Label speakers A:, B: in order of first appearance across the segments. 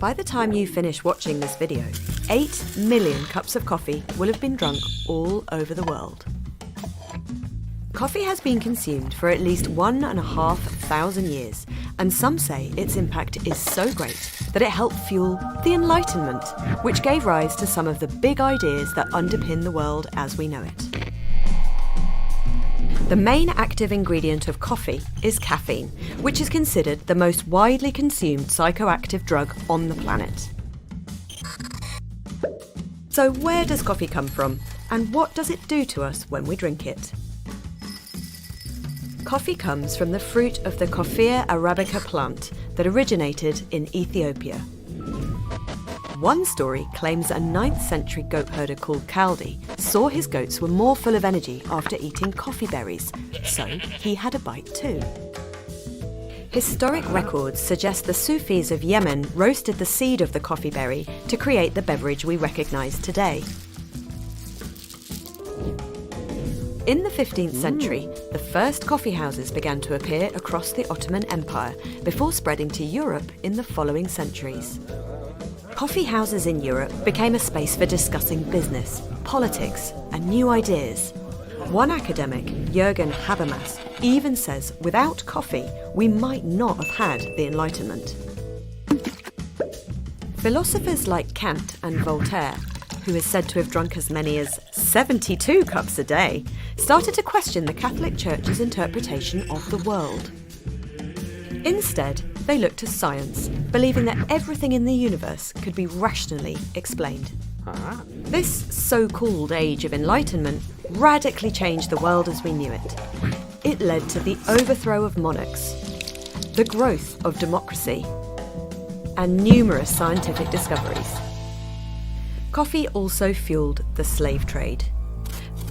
A: By the time you finish watching this video, 8 million cups of coffee will have been drunk all over the world. Coffee has been consumed for at least 1,500 years, and some say its impact is so great that it helped fuel the Enlightenment, which gave rise to some of the big ideas that underpin the world as we know it. The main active ingredient of coffee is caffeine, which is considered the most widely consumed psychoactive drug on the planet. So where does coffee come from, and what does it do to us when we drink it? Coffee comes from the fruit of the Coffea arabica plant that originated in Ethiopia. One story claims a 9th century goat herder called Kaldi saw his goats were more full of energy after eating coffee berries, so he had a bite too. Historic records suggest the Sufis of Yemen roasted the seed of the coffee berry to create the beverage we recognise today. In the 15th century, the first coffee houses began to appear across the Ottoman Empire before spreading to Europe in the following centuries. Coffee houses in Europe became a space for discussing business, politics, and new ideas. One academic, Jürgen Habermas, even says without coffee, we might not have had the Enlightenment. Philosophers like Kant and Voltaire, who is said to have drunk as many as 72 cups a day, started to question the Catholic Church's interpretation of the world. Instead, they looked to science, believing that everything in the universe could be rationally explained. This so-called Age of Enlightenment radically changed the world as we knew it. It led to the overthrow of monarchs, the growth of democracy, and numerous scientific discoveries. Coffee also fueled the slave trade.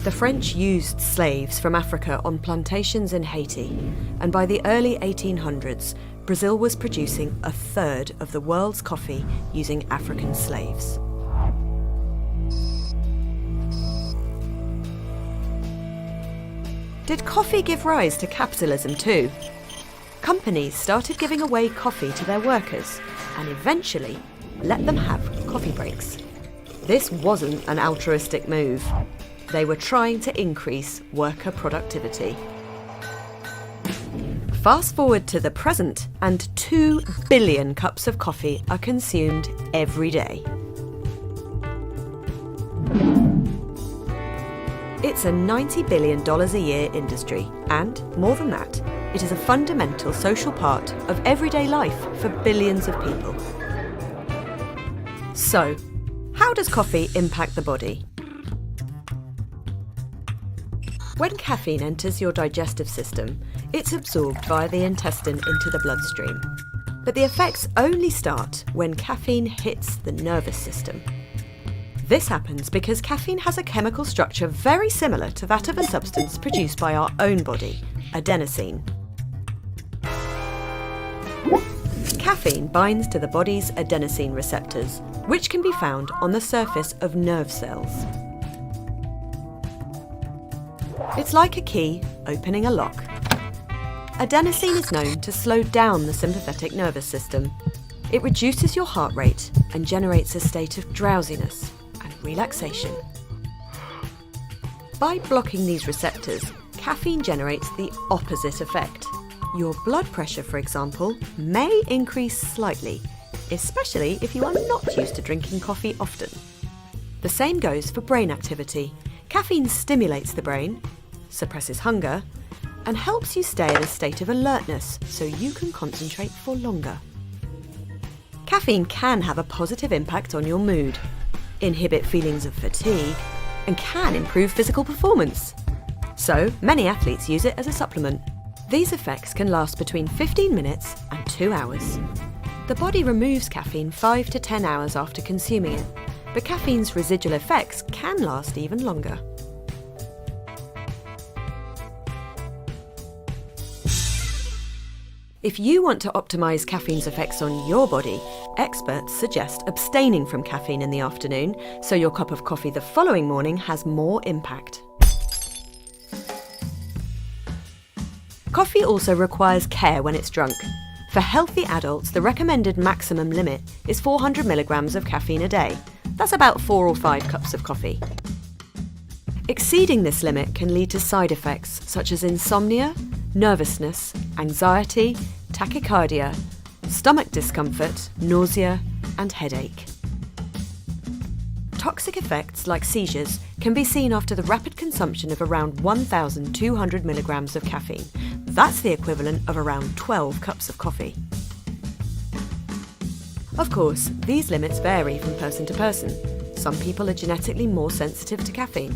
A: The French used slaves from Africa on plantations in Haiti, and by the early 1800s, Brazil was producing a third of the world's coffee using African slaves. Did coffee give rise to capitalism too? Companies started giving away coffee to their workers and eventually let them have coffee breaks. This wasn't an altruistic move. They were trying to increase worker productivity. Fast forward to the present, and 2 billion cups of coffee are consumed every day. It's a $90 billion a year industry, and more than that, it is a fundamental social part of everyday life for billions of people. So, how does coffee impact the body? When caffeine enters your digestive system, it's absorbed via the intestine into the bloodstream. But the effects only start when caffeine hits the nervous system. This happens because caffeine has a chemical structure very similar to that of a substance produced by our own body, adenosine. Caffeine binds to the body's adenosine receptors, which can be found on the surface of nerve cells. It's like a key opening a lock. Adenosine is known to slow down the sympathetic nervous system. It reduces your heart rate and generates a state of drowsiness and relaxation. By blocking these receptors, caffeine generates the opposite effect. Your blood pressure, for example, may increase slightly, especially if you are not used to drinking coffee often. The same goes for brain activity. Caffeine stimulates the brain, suppresses hunger, and helps you stay in a state of alertness so you can concentrate for longer. Caffeine can have a positive impact on your mood, inhibit feelings of fatigue, and can improve physical performance. So, many athletes use it as a supplement. These effects can last between 15 minutes and 2 hours. The body removes caffeine 5 to 10 hours after consuming it, but caffeine's residual effects can last even longer. If you want to optimise caffeine's effects on your body, experts suggest abstaining from caffeine in the afternoon so your cup of coffee the following morning has more impact. Coffee also requires care when it's drunk. For healthy adults, the recommended maximum limit is 400 milligrams of caffeine a day. That's about 4 or 5 cups of coffee. Exceeding this limit can lead to side effects such as insomnia, nervousness, anxiety, tachycardia, stomach discomfort, nausea, and headache. Toxic effects like seizures can be seen after the rapid consumption of around 1,200 milligrams of caffeine. That's the equivalent of around 12 cups of coffee. Of course, these limits vary from person to person. Some people are genetically more sensitive to caffeine.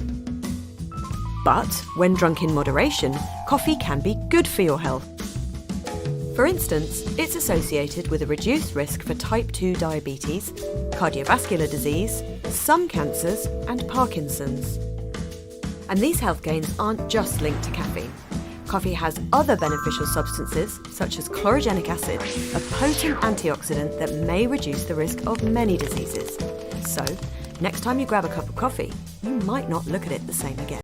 A: But when drunk in moderation, coffee can be good for your health. For instance, it's associated with a reduced risk for type 2 diabetes, cardiovascular disease, some cancers, and Parkinson's. And these health gains aren't just linked to caffeine. Coffee has other beneficial substances, such as chlorogenic acid, a potent antioxidant that may reduce the risk of many diseases. So, next time you grab a cup of coffee, you might not look at it the same again.